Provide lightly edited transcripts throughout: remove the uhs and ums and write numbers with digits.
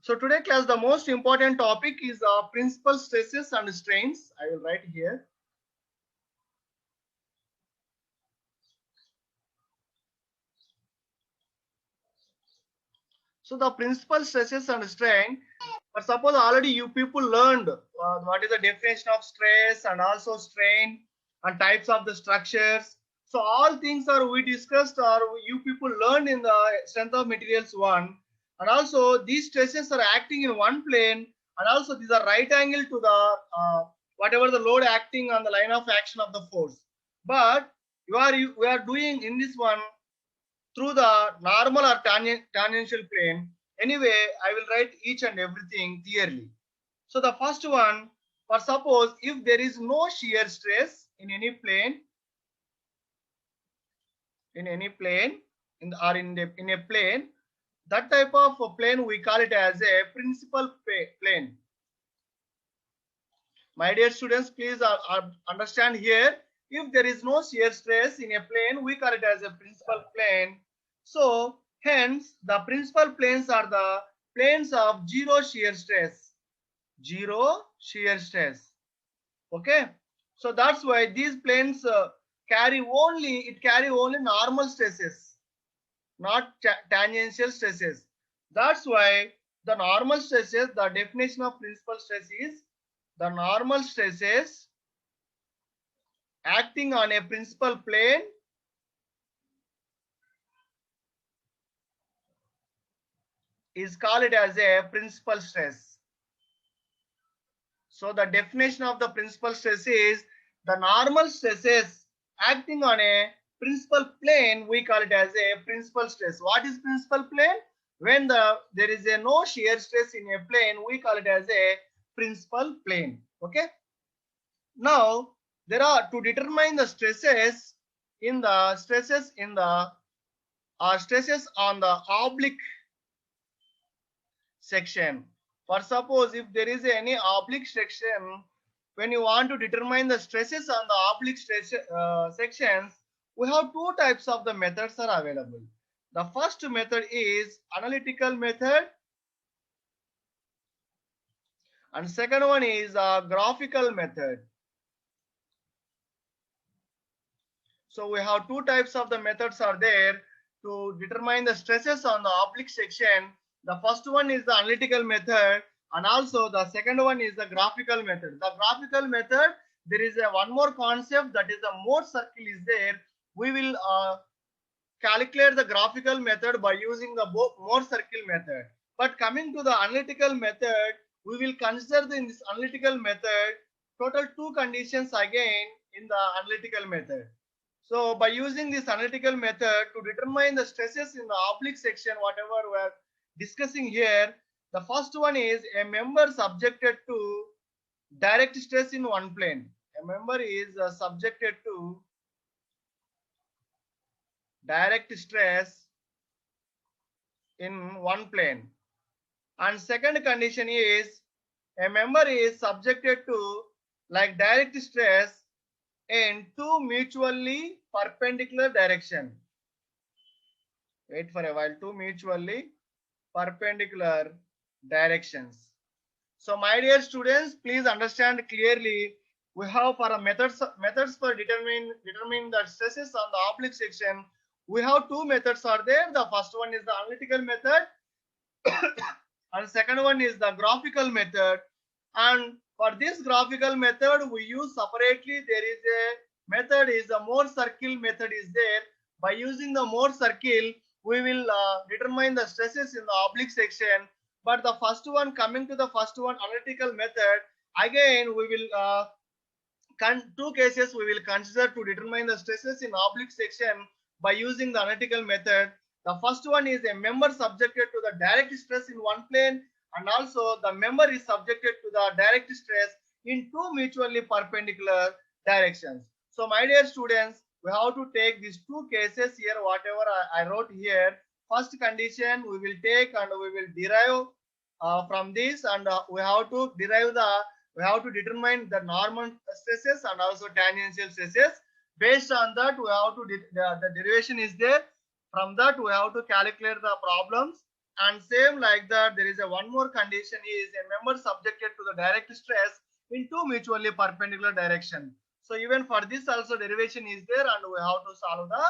So today class, the most important topic is principal stresses and strains. I will write here. So the principal stresses and strain. But suppose already you people learned what is the definition of stress and also strain and types of the structures. So all things are we discussed or you people learned in the strength of materials one. And also these stresses are acting in one plane, and also these are right angle to the whatever the load acting on the line of action of the force. But we are doing in this one through the normal or tangential plane. Anyway, I will write each and everything clearly. So the first one, for suppose if there is no shear stress in any plane, or in a plane, that type of a plane we call it as a principal plane. My dear students, please understand here. If there is no shear stress in a plane, we call it as a principal plane. So hence the principal planes are the planes of zero shear stress. Zero shear stress. Okay. So that's why these planes carry only normal stresses, not tangential stresses. That's why the normal stresses, the definition of principal stress is the normal stresses acting on a principal plane is called as a principal stress. So the definition of the principal stress is the normal stresses acting on a principal plane, we call it as a principal stress. What is principal plane? When there is a no shear stress in a plane, we call it as a principal plane. Okay. Now there are to determine the stresses in the stresses on the oblique section. For suppose if there is any oblique section, when you want to determine the stresses on the oblique sections, we have two types of the methods are available. The first method is analytical method, and second one is a graphical method. So we have two types of the methods are there to determine the stresses on the oblique section. The first one is the analytical method, and also the second one is the graphical method. The graphical method, there is a one more concept, that is the Mohr circle is there. We will calculate the graphical method by using the Mohr circle method. But coming to the analytical method, we will consider in this analytical method total two conditions again in the analytical method. So by using this analytical method to determine the stresses in the oblique section, whatever we are discussing here, the first one is a member subjected to direct stress in one plane. A member is subjected to direct stress in one plane. And second condition is a member is subjected to like direct stress in two mutually perpendicular direction. Wait for a while. Two mutually perpendicular directions. So my dear students, please understand clearly. We have for a methods for determining the stresses on the oblique section. We have two methods are there. The first one is the analytical method and second one is the graphical method. And for this graphical method, we use separately. There is a method is a Mohr circle method is there. By using the Mohr circle, we will determine the stresses in the oblique section. But the first one, coming to the first one, analytical method, again we will two cases we will consider to determine the stresses in oblique section by using the analytical method. The first one is a member subjected to the direct stress in one plane, and also the member is subjected to the direct stress in two mutually perpendicular directions. So my dear students, we have to take these two cases here, whatever I wrote here. First condition we will take and we will derive from this, and we have to determine the normal stresses and also tangential stresses. Based on that, we have to the derivation is there. From that, we have to calculate the problems. And same like that, there is a one more condition is a member subjected to the direct stress in two mutually perpendicular direction. So even for this also derivation is there and we have to solve the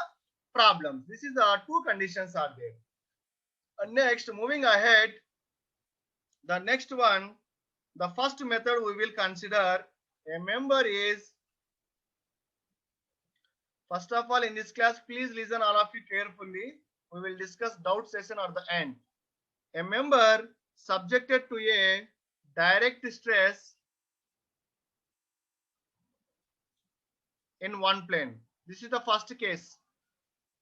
problems. This is the two conditions are there. Next, moving ahead, the next one, the first method we will consider a member is, first of all in this class, please listen all of you carefully. We will discuss doubt session at the end. A member subjected to a direct stress in one plane. This is the first case.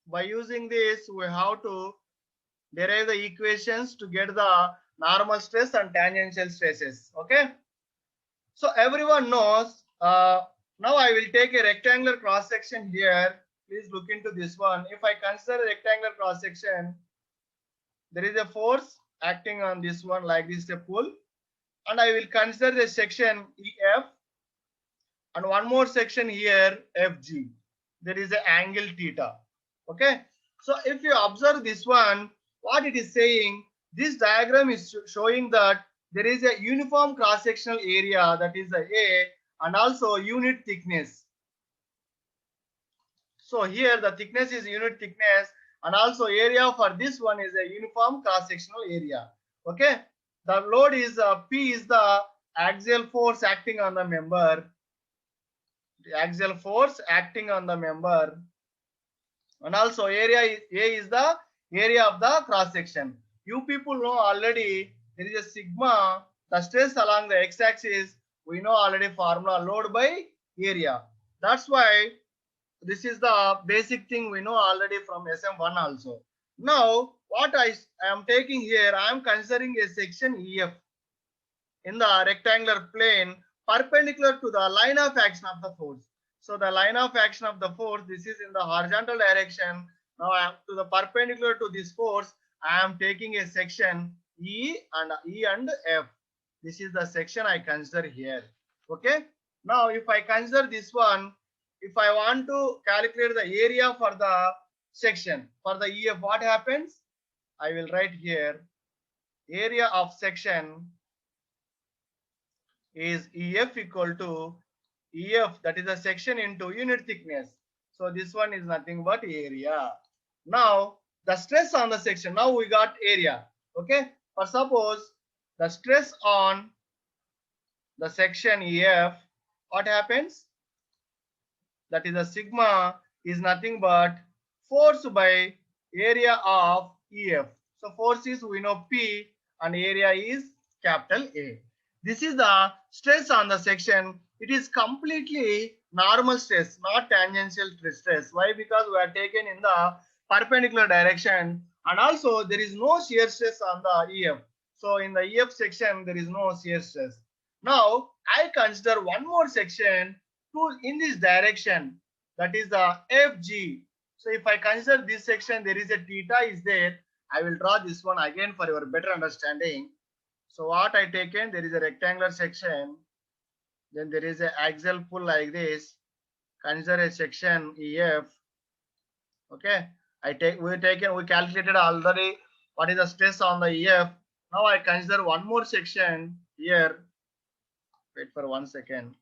By using this, we have to derive the equations to get the normal stress and tangential stresses. Okay. So everyone knows. Now I will take a rectangular cross section here. Please look into this one. If I consider a rectangular cross section, there is a force acting on this one like this, a pull, and I will consider the section EF and one more section here FG. There is an angle theta. Okay. So if you observe this one, what it is saying, this diagram is showing that there is a uniform cross-sectional area, that is A, and also unit thickness. So here the thickness is unit thickness and also area for this one is a uniform cross-sectional area. Okay. The load is P is the axial force acting on the member. The axial force acting on the member. And also area is, A is the area of the cross section. You people know already there is a sigma, the stress along the x-axis. We know already formula, load by area. That's why this is the basic thing we know already from SM1 also. Now what I am taking here, I am considering a section EF in the rectangular plane perpendicular to the line of action of the force. So the line of action of the force, this is in the horizontal direction. Now I am to the perpendicular to this force, I am taking a section E and F. This is the section I consider here. Okay. Now if I consider this one, if I want to calculate the area for the section for the EF, what happens? I will write here area of section is EF equal to EF, that is a section into unit thickness. So this one is nothing but area. Now the stress on the section, now we got area. Okay. For suppose the stress on the section EF, what happens? That is a sigma is nothing but force by area of EF. So force is we know P and area is capital A. This is the stress on the section. It is completely normal stress, not tangential stress. Why? Because we are taken in the perpendicular direction and also there is no shear stress on the EF. So in the EF section, there is no shear stress. Now I consider one more section to in this direction, that is the FG. So if I consider this section, there is a theta is there. I will draw this one again for your better understanding. So what I taken, there is a rectangular section, then there is an axial pull like this. Consider a section EF. Okay, we calculated already what is the stress on the EF. Now I consider one more section here. Wait for 1 second.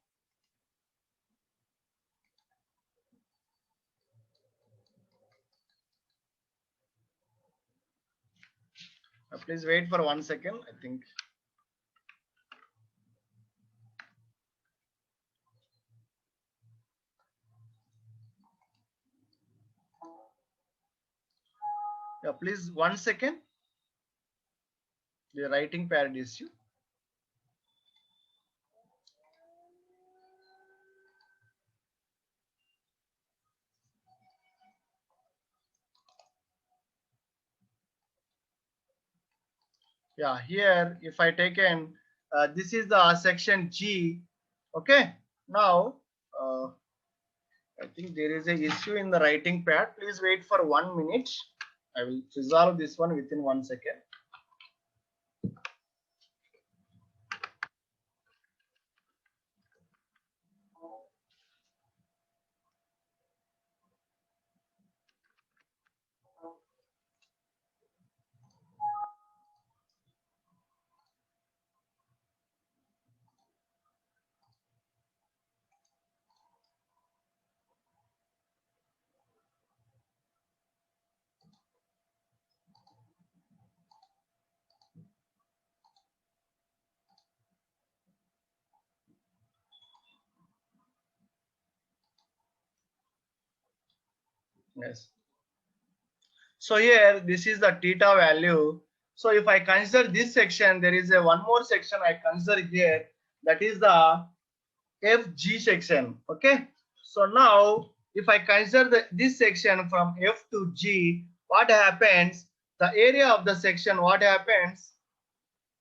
Please wait for 1 second. I think. Yeah, please 1 second. The writing pad issue. Yeah, here if I taken this is the section G. Okay. Now I think there is a issue in the writing pad. Please wait for 1 minute. I will resolve this one within 1 second. Yes. So here, this is the theta value. So if I consider this section, there is a one more section I consider here. That is the FG section. Okay. So now, if I consider this section from F to G, what happens? The area of the section, what happens?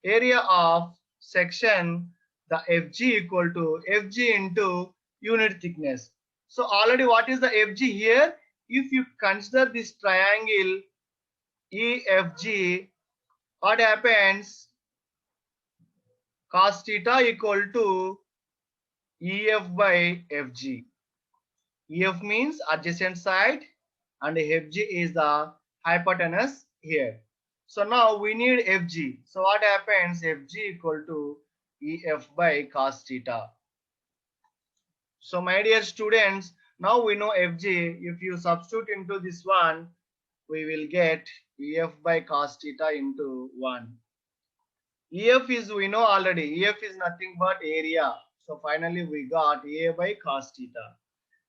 Area of section, the FG equal to FG into unit thickness. So already what is the FG here? If you consider this triangle EFG, what happens? Cos theta equal to EF by FG. EF means adjacent side and FG is the hypotenuse here. So now we need FG. So what happens? FG equal to EF by cos theta. So my dear students, now we know FG. If you substitute into this one, we will get EF by cos theta into 1. EF is, we know already, EF is nothing but area. So finally we got A by cos theta.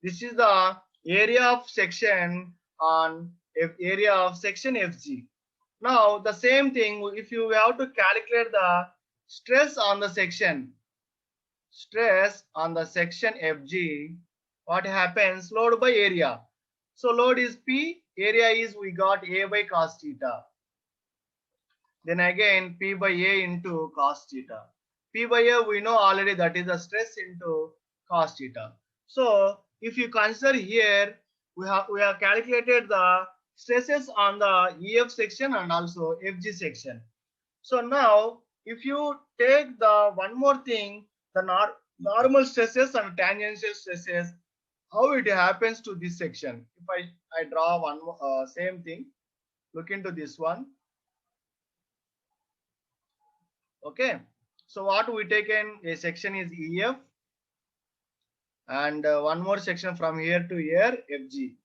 This is the area of section on area of section FG. Now the same thing, if you have to calculate the stress on the section, FG, what happens? Load by area. So load is P, area is we got A by cos theta. Then again P by A into cos theta. P by A we know already, that is the stress into cos theta. So if you consider here, we have calculated the stresses on the EF section and also FG section. So now if you take the one more thing, the normal stresses and tangential stresses, how it happens to this section. If I draw one same thing, look into this one. Okay, so what we taken a section is EF and one more section from here to here FG.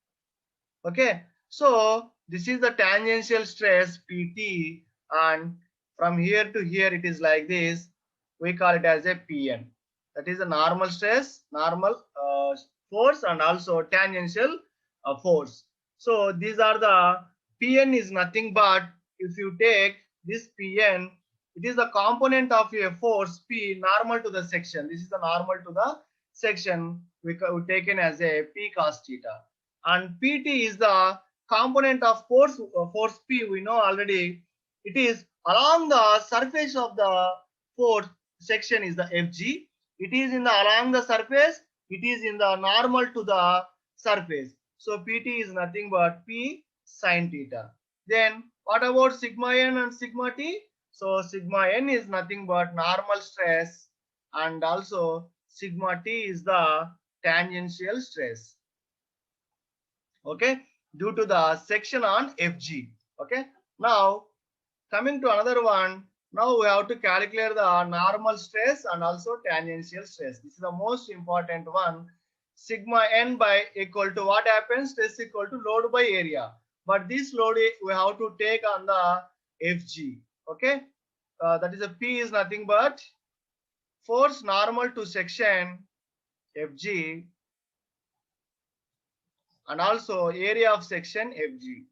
Okay, so this is the tangential stress PT, and from here to here it is like this. We call it as a PN. That is the normal stress, normal force, and also tangential force. So these are the PN is nothing but, if you take this PN, it is the component of a force P normal to the section. This is the normal to the section we taken as a P cos theta. And PT is the component of force P. We know already, it is along the surface of the force section is the FG. It is in the along the surface, it is in the normal to the surface. So PT is nothing but P sin theta. Then what about sigma n and sigma t? So sigma n is nothing but normal stress, and also sigma t is the tangential stress. Okay, due to the section on FG. Okay, now coming to another one, now we have to calculate the normal stress and also tangential stress. This is the most important one. Sigma n by equal to what happens? Stress equal to load by area. But this load we have to take on the FG. Okay, that is a P is nothing but force normal to section FG and also area of section FG.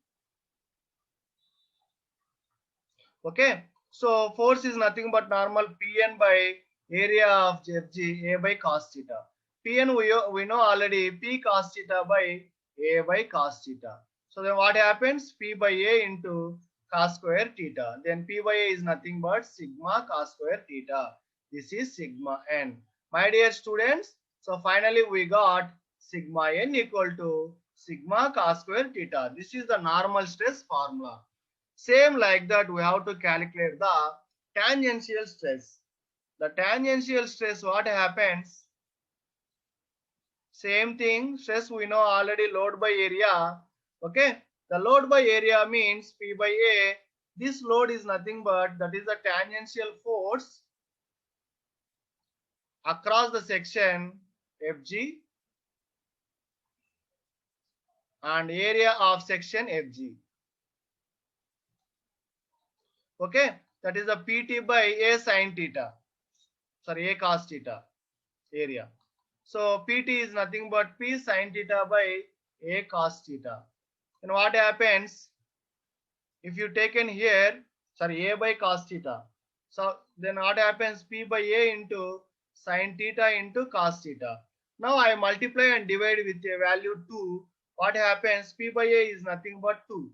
Okay, so force is nothing but normal Pn by area of FG, A by cos theta. Pn we know already, P cos theta by A by cos theta. So then what happens? P by A into cos square theta. Then P by A is nothing but sigma cos square theta. This is sigma n. My dear students, so finally we got sigma n equal to sigma cos square theta. This is the normal stress formula. Same like that, we have to calculate the tangential stress. The tangential stress, what happens? Same thing, stress we know already, load by area. Okay, the load by area means P by A. This load is nothing but, that is the tangential force across the section FG and area of section FG. Okay, that is the PT by A sin theta, sorry, A cos theta area. So PT is nothing but P sin theta by A cos theta. then what happens? If you take in here, sorry, a by cos theta. So then what happens? P by a into sin theta into cos theta. Now I multiply and divide with a value 2. What happens? P by a is nothing but 2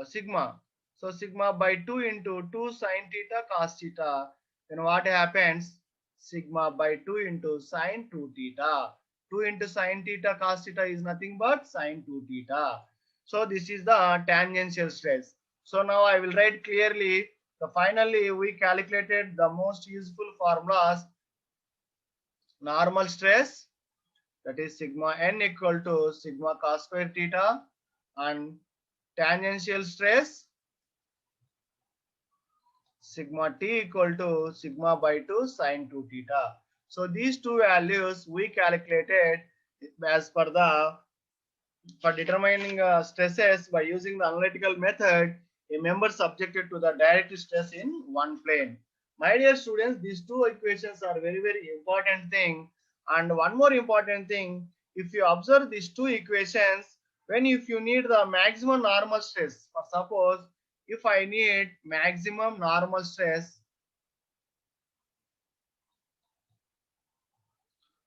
sigma. So sigma by 2 into 2 sin theta cos theta. Then what happens? Sigma by 2 into sin 2 theta. 2 into sin theta cos theta is nothing but sin 2 theta. So this is the tangential stress. So now I will write clearly. So finally we calculated the most useful formulas. Normal stress, that is sigma n equal to sigma cos square theta, and tangential stress sigma t equal to sigma by 2 sin 2 theta. So these two values we calculated as per the for determining stresses by using the analytical method, a member subjected to the direct stress in one plane. My dear students, these two equations are very important thing. And one more important thing, if you observe these two equations, when if you need the maximum normal stress, for suppose if I need maximum normal stress,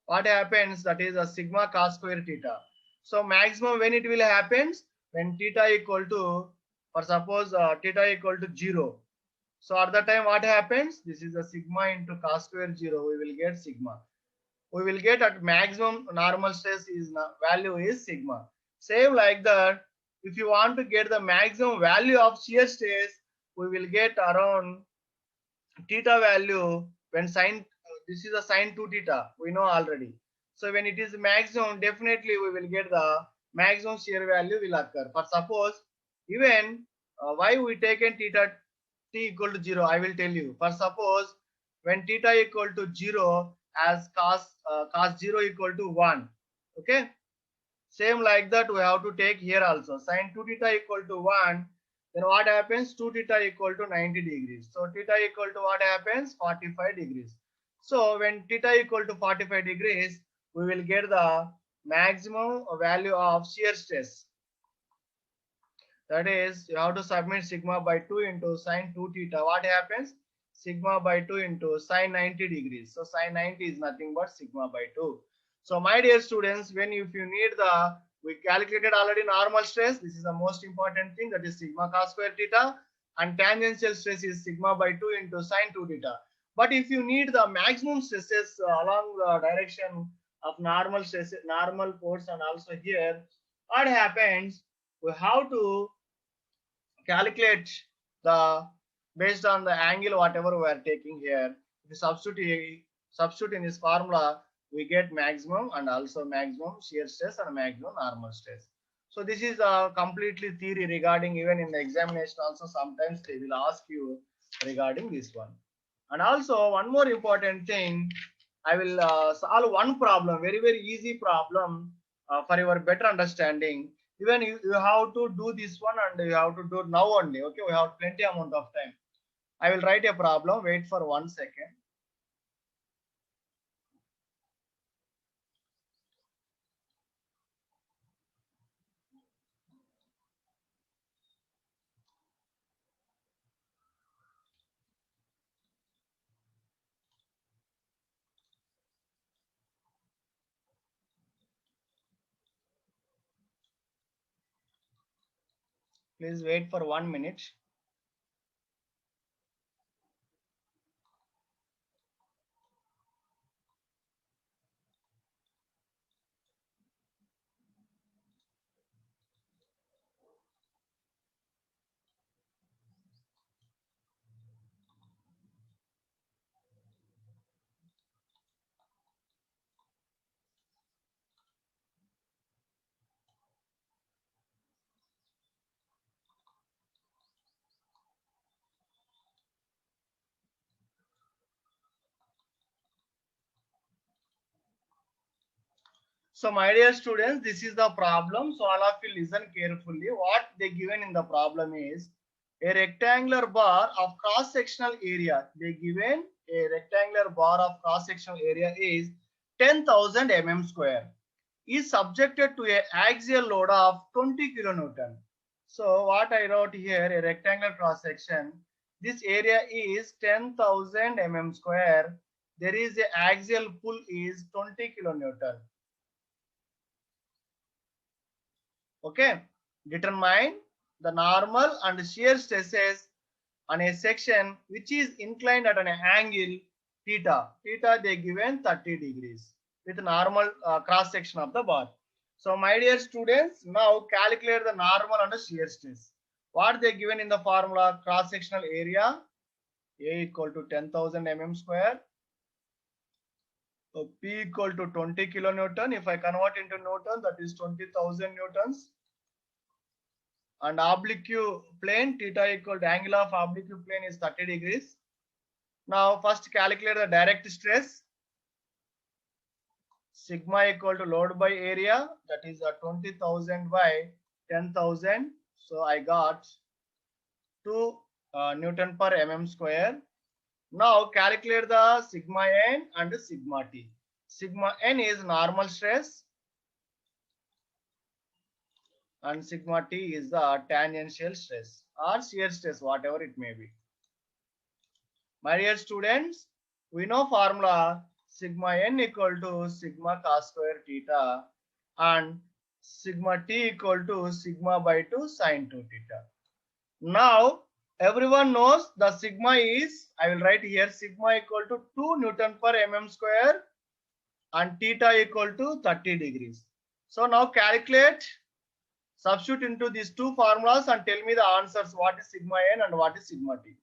what happens? That is a sigma cos square theta. So maximum when it will happens, when theta equal to, or suppose theta equal to 0. So at the time what happens? This is a sigma into cos square 0. We will get sigma. We will get at maximum normal stress is value is sigma. Same like that. If you want to get the maximum value of shear stress, we will get around theta value when sine, this is a sine 2 theta, we know already. So when it is maximum, definitely we will get the maximum shear value will occur. For suppose even why we taken theta t equal to 0, I will tell you. For suppose when theta equal to 0 as cos 0 equal to 1, okay. Same like that we have to take here also. Sin 2 theta equal to 1. Then what happens? 2 theta equal to 90 degrees. So theta equal to what happens? 45 degrees. So when theta equal to 45 degrees, we will get the maximum value of shear stress. That is, you have to submit sigma by 2 into sin 2 theta. What happens? Sigma by 2 into sin 90 degrees. So sin 90 is nothing but sigma by 2. So my dear students, when if you need the, we calculated already normal stress. This is the most important thing, that is sigma cos square theta, and tangential stress is sigma by 2 into sin 2 theta. But if you need the maximum stresses along the direction of normal stress, normal force, and also here, what happens? We have to calculate the based on the angle whatever we are taking here. If you substitute in this formula, we get maximum and also maximum shear stress and maximum normal stress. So this is a completely theory regarding, even in the examination also sometimes they will ask you regarding this one. And also one more important thing, I will solve one problem, very easy problem for your better understanding. Even you have to do this one and you have to do now only. Okay, we have plenty amount of time. I will write a problem. Wait for 1 second. Please wait for 1 minute. So my dear students, this is the problem. So all of you listen carefully. What they given in the problem is a rectangular bar of cross-sectional area. They given a rectangular bar of cross-sectional area is 10,000 mm square. is subjected to a axial load of 20 kilonewton. So what I wrote here, a rectangular cross section. This area is 10,000 mm square. There is a axial pull is 20 kilonewton. Okay. Determine the normal and shear stresses on a section which is inclined at an angle theta. Theta they given 30 degrees with normal cross section of the bar. So my dear students, now calculate the normal and the shear stress. What they given in the formula, cross sectional area A equal to 10,000 mm square. So P equal to 20 kilonewton. If I convert into Newton, that is 20,000 newtons. And oblique plane theta equal to angle of oblique plane is 30 degrees. Now first calculate the direct stress. Sigma equal to load by area, that is 20,000 by 10,000. So I got 2 Newton per mm square. Now calculate the sigma n and sigma t. Sigma n is normal stress and sigma t is the tangential stress or shear stress, whatever it may be. My dear students, we know formula sigma n equal to sigma cos square theta and sigma t equal to sigma by 2 sin 2 theta. Now everyone knows the sigma is, I will write here, sigma equal to 2 Newton per mm square and theta equal to 30 degrees. So now calculate, substitute into these two formulas and tell me the answers. What is sigma n and what is sigma t?